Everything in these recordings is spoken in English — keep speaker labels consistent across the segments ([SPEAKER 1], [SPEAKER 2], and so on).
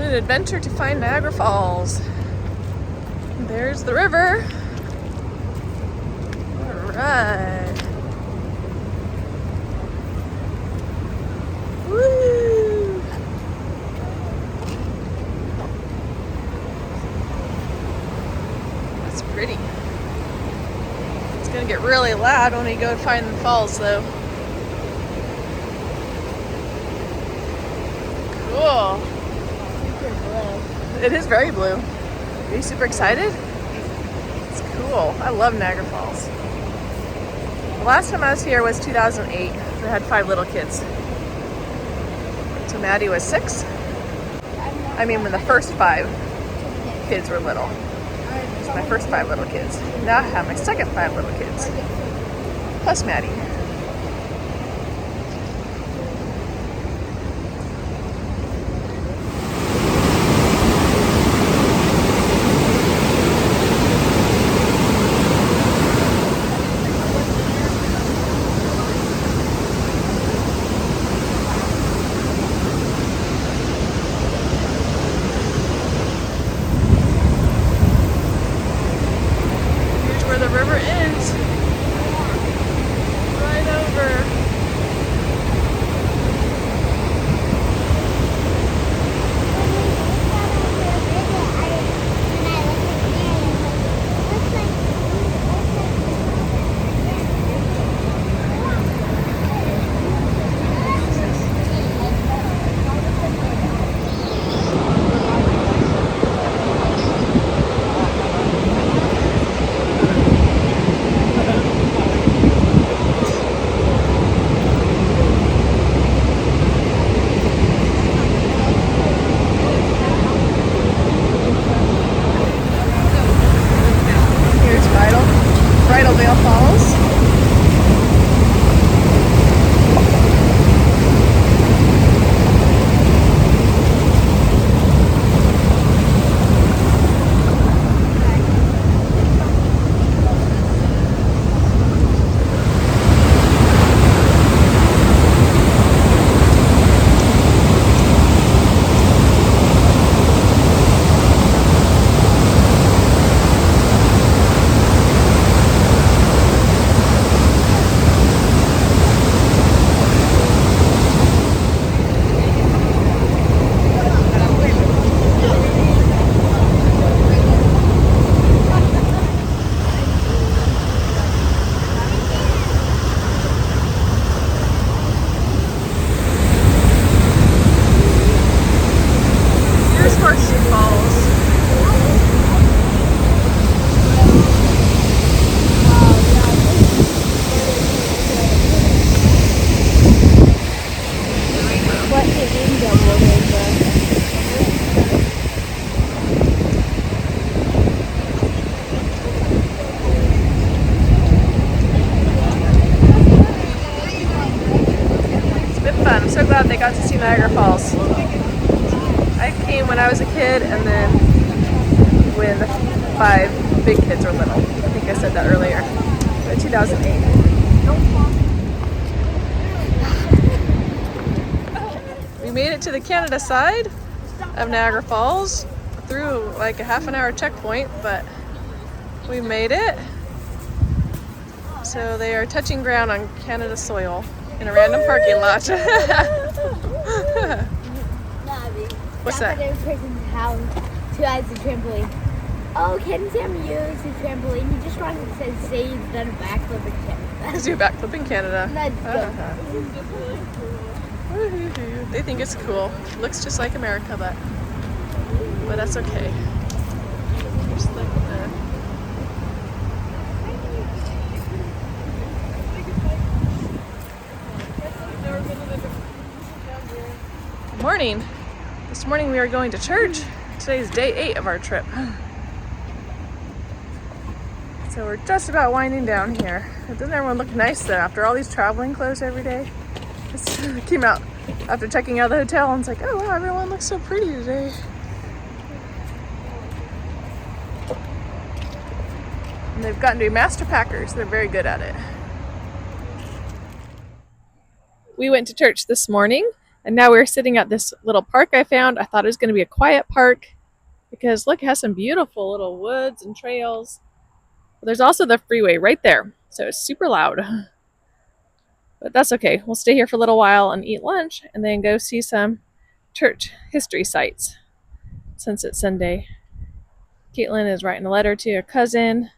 [SPEAKER 1] on an adventure to find Niagara Falls. There's the river. All right. Woo! That's pretty. It's gonna get really loud when we go find the falls, though. Cool.
[SPEAKER 2] Super blue.
[SPEAKER 1] It is very blue. Are you super excited? It's cool. I love Niagara Falls. The last time I was here was 2008. I had 5 little kids. So Maddie was 6. I mean, when the first 5 kids were little. It's my first 5 little kids. Now I have my second 5 little kids. Plus Maddie. They got to see Niagara Falls. I came when I was a kid and then when the 5 big kids were little. I think I said that earlier. In 2008. We made it to the Canada side of Niagara Falls through like a half-an-hour checkpoint, but we made it. So they are touching ground on Canada soil in a random parking lot. What's that?
[SPEAKER 2] Person's house who has a trampoline. Oh, can Sam use his trampoline? He just wanted to say he's done a backflip in Canada.
[SPEAKER 1] Do a backflip in Canada.
[SPEAKER 2] Let's go.
[SPEAKER 1] They think it's cool. It looks just like America, but that's okay. Just like the morning. This morning we are going to church. Today's day 8 of our trip. So we're just about winding down here. Doesn't everyone look nice though after all these traveling clothes every day? I came out after checking out the hotel and it's like, oh wow, everyone looks so pretty today. And they've gotten to be master packers. They're very good at it. We went to church this morning And now we're sitting at this little park I found. I thought it was going to be a quiet park because look, it has some beautiful little woods and trails. But there's also the freeway right there, so it's super loud. But that's okay. We'll stay here for a little while and eat lunch and then go see some church history sites since it's Sunday. Caitlin is writing a letter to her cousin.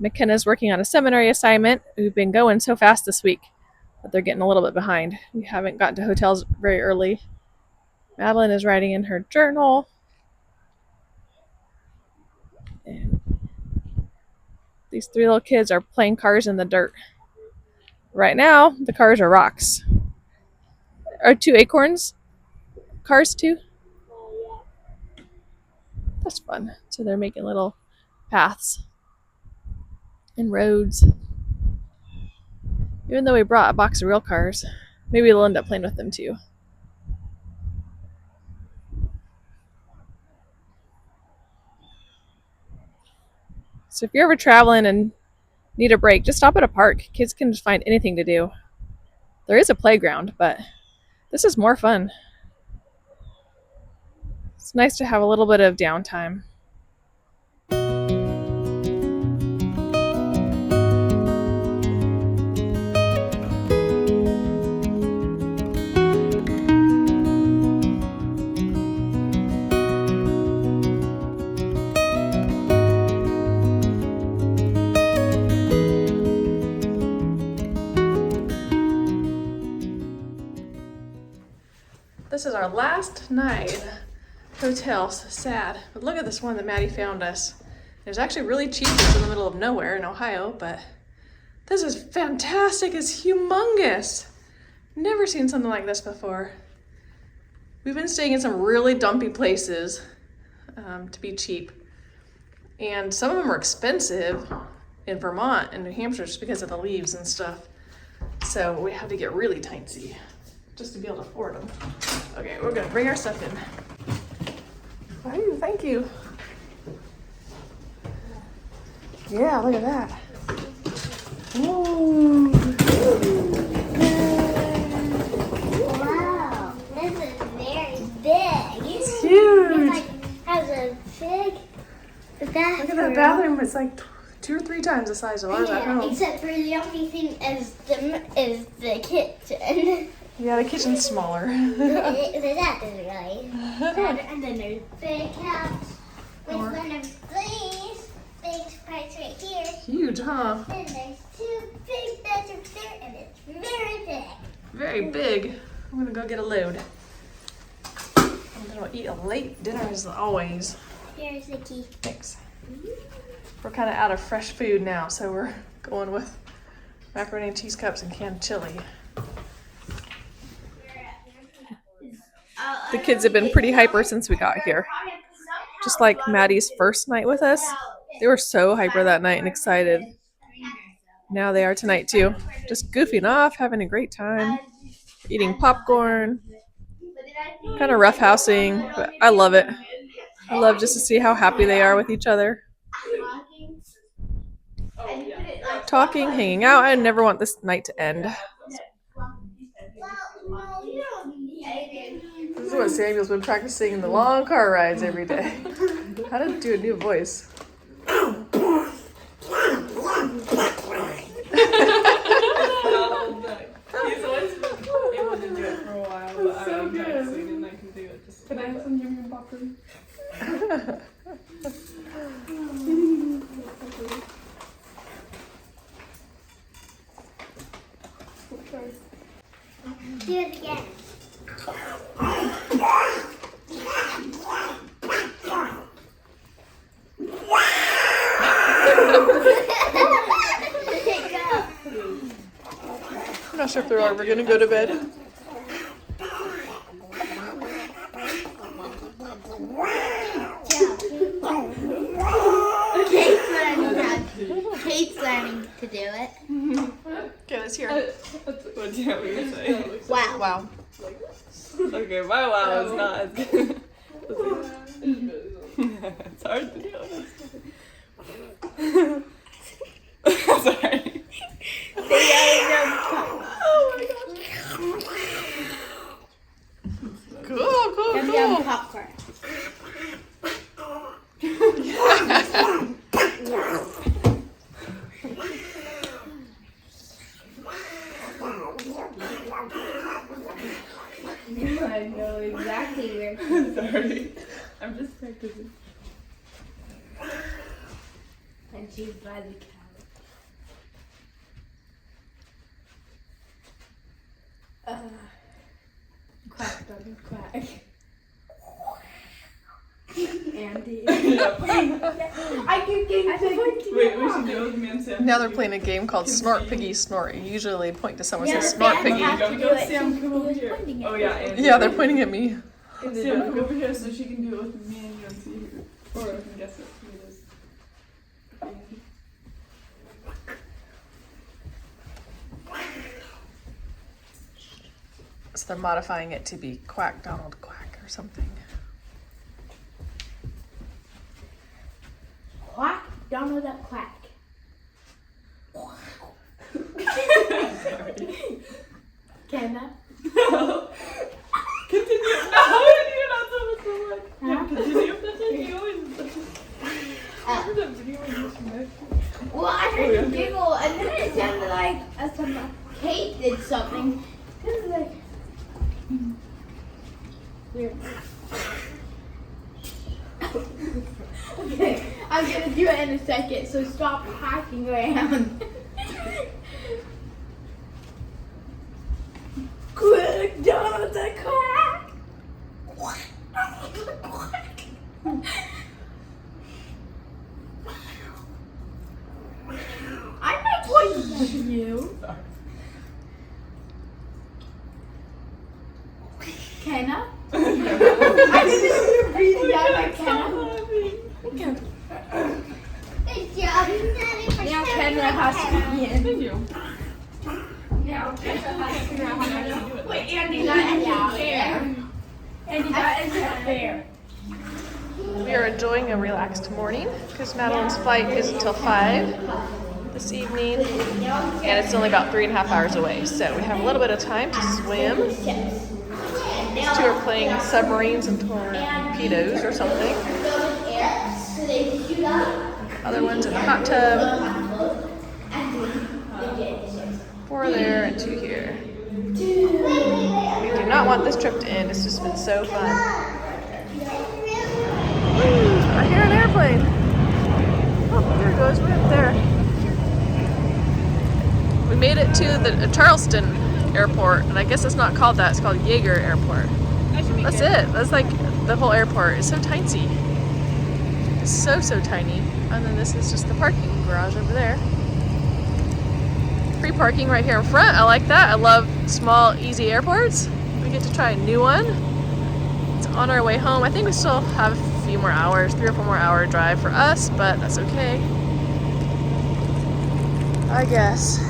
[SPEAKER 1] McKenna's working on a seminary assignment. We've been going so fast this week, but they're getting a little bit behind. We haven't gotten to hotels very early. Madeline is writing in her journal. And these 3 little kids are playing cars in the dirt. Right now, the cars are rocks. Are 2 acorns cars too? That's fun. So they're making little paths and roads. Even though we brought a box of real cars, maybe they'll end up playing with them too. So if you're ever traveling and need a break, just stop at a park. Kids can just find anything to do. There is a playground, but this is more fun. It's nice to have a little bit of downtime. This is our last night hotel. So sad. But look at this one that Maddie found us. It was actually really cheap. It's in the middle of nowhere in Ohio, but this is fantastic. It's humongous. Never seen something like this before. We've been staying in some really dumpy places to be cheap. And some of them are expensive in Vermont and New Hampshire just because of the leaves and stuff. So we had to get really tiny just to be able to afford them. Okay, we're gonna bring our stuff in. Oh, thank you. Yeah, look at that. Ooh.
[SPEAKER 2] Wow, this is very big.
[SPEAKER 1] It's huge.
[SPEAKER 2] It has a big bathroom.
[SPEAKER 1] Look at that bathroom. It's like 2 or 3 times the size of ours at home.
[SPEAKER 2] Except for the only thing is the kitchen.
[SPEAKER 1] Yeah, the kitchen's smaller.
[SPEAKER 2] That is really. And then there's big couch with one of these big parts right here.
[SPEAKER 1] Huge, huh?
[SPEAKER 2] Then there's 2 big bedrooms there, and it's very big.
[SPEAKER 1] Very big. I'm gonna go get a load. I'm gonna eat a late dinner as always.
[SPEAKER 2] Here's the key.
[SPEAKER 1] Thanks. We're kind of out of fresh food now, so we're going with macaroni and cheese cups and canned chili. The kids have been pretty hyper since we got here. Just like Maddie's first night with us. They were so hyper that night and excited. Now they are tonight too. Just goofing off, having a great time, eating popcorn, kind of roughhousing, but I love it. I love just to see how happy they are with each other. Talking, hanging out. I never want this night to end. This is what Samuel's been practicing in the long car rides every day. How to do a new voice.
[SPEAKER 3] He's always been able to do it for a while, but
[SPEAKER 1] That's so
[SPEAKER 3] I'm
[SPEAKER 1] good.
[SPEAKER 3] texting and I can do it just.
[SPEAKER 1] Can I have some yum yum popcorn?
[SPEAKER 2] Do it again.
[SPEAKER 1] I'm not sure if they're ever gonna go to bed.
[SPEAKER 2] Kate's learning to do it.
[SPEAKER 1] Okay, let's hear.
[SPEAKER 3] What do you want me to say?
[SPEAKER 2] Wow.
[SPEAKER 1] Wow.
[SPEAKER 3] Okay, my wow is not as good. It's hard to do. Sorry. Oh my gosh.
[SPEAKER 2] Yum popcorn. I know exactly where.
[SPEAKER 3] Sorry. I'm just practicing.
[SPEAKER 2] And she's by the couch. Quack, doggy, quack. Andy. I can get
[SPEAKER 3] Wait, we should do it with me and Sam.
[SPEAKER 1] Now they're playing a game called Snort Piggy Snort. You usually point to someone and
[SPEAKER 2] Yeah,
[SPEAKER 1] say Snort
[SPEAKER 2] Sam
[SPEAKER 1] Piggy.
[SPEAKER 2] has to do it.
[SPEAKER 3] Sam, come over
[SPEAKER 2] He was
[SPEAKER 3] here.
[SPEAKER 2] pointing at
[SPEAKER 3] Oh
[SPEAKER 2] me.
[SPEAKER 3] yeah, Andy.
[SPEAKER 1] Yeah, they're pointing at me.
[SPEAKER 3] Sam, come over here so she can do it with me and you and see who. Or I can guess it. Who it is.
[SPEAKER 1] So they're modifying it to be Quack Donald Quack or something.
[SPEAKER 2] Quack, Donald Duck quack. Kenna.
[SPEAKER 3] Continue. No, you're not supposed to look. Yeah, continue. That's what you always do. Remember that video when you used to make?
[SPEAKER 2] Well, I heard him giggle, and then it sounded like Kate did something. It was like weird. Okay, I'm gonna do it in a second, so stop hacking around. Quick, Donald the quack! I'm not pointing at you. Kenna? I didn't know you were breathing down like Kenna. Now Kenna has to be in.
[SPEAKER 3] Thank you.
[SPEAKER 2] Now Kenna has to figure out how to do it. Wait, Andy, that isn't fair. Andy, that isn't fair.
[SPEAKER 1] We are enjoying a relaxed morning because Madeline's flight is until 5 this evening, and it's only about 3.5 hours away. So we have a little bit of time to swim. These two are playing submarines and torpedoes or something. Other one's in the hot tub. 4 there and 2 here. We do not want this trip to end. It's just been so fun. Woo, I hear an airplane. Oh, there it goes, right up there. We made it to the Charleston airport, and I guess it's not called that. It's called Niagara Airport. That's it. That's like the whole airport. It's so tiny. It's so tiny. And then this is just the parking garage over there. Free parking right here in front. I like that. I love small, easy airports. We get to try a new one. It's on our way home. I think we still have a few more hours, 3 or 4 more hour drive for us, but that's okay. I guess.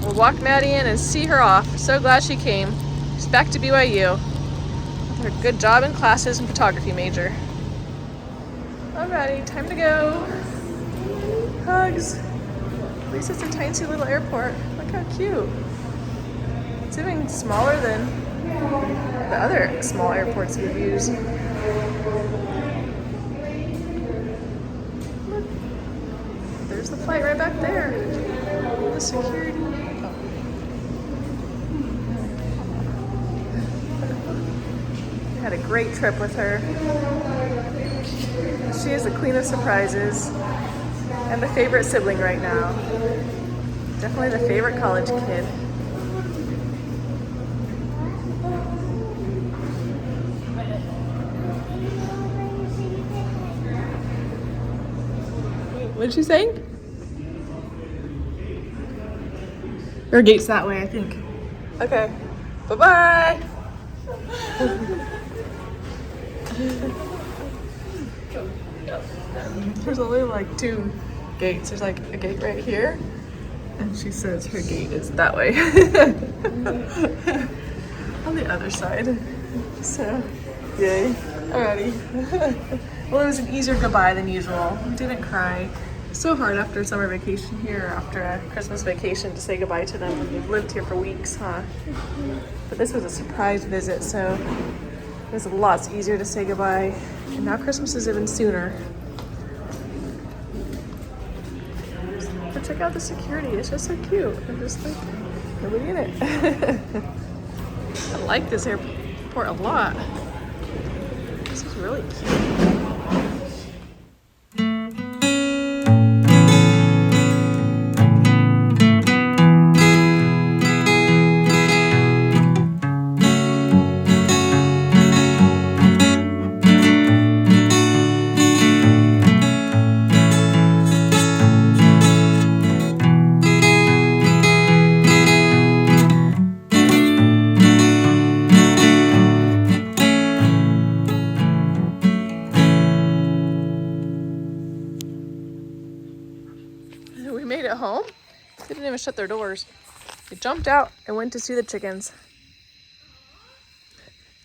[SPEAKER 1] We'll walk Maddie in and see her off. So glad she came. She's back to BYU. Her good job in classes and photography major. Alrighty, time to go. Hugs. At least it's a tiny little airport. Look how cute. It's even smaller than the other small airports we've used. Look. There's the flight right back there. The security. We had a great trip with her. She is the queen of surprises and the favorite sibling right now. Definitely the favorite college kid. What did she say? Her gate's that way, I think. Okay. Bye-bye. There's only like 2 gates. There's like a gate right here, and she says her gate is that way on the other side. So, yay. Alrighty. Well, it was an easier goodbye than usual. We didn't cry. So hard after summer vacation here, after a Christmas vacation, to say goodbye to them when you've lived here for weeks, huh? But this was a surprise visit, so It's lots easier to say goodbye. And now Christmas is even sooner. But check out the security. It's just so cute. I'm just like, nobody in it. I like this airport a lot. This is really cute. We made it home. They didn't even shut their doors. They jumped out and went to see the chickens.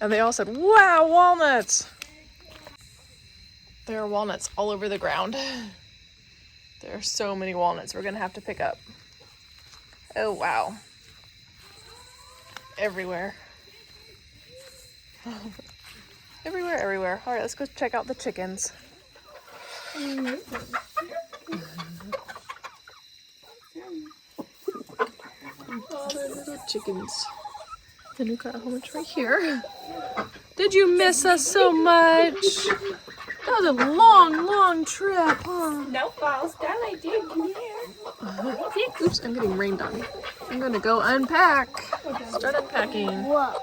[SPEAKER 1] And they all said, wow, walnuts! There are walnuts all over the ground. There are so many walnuts we're gonna have to pick up. Oh, wow. Everywhere. Everywhere, everywhere. All right, let's go check out the chickens. Oh, they're little chickens. Then we've got a whole bunch right here. Did you miss us so much? That was a long, long trip, huh?
[SPEAKER 2] No falls down, I did. Come here.
[SPEAKER 1] Oops, I'm getting rained on. I'm gonna go unpack. Start unpacking.
[SPEAKER 2] Whoa.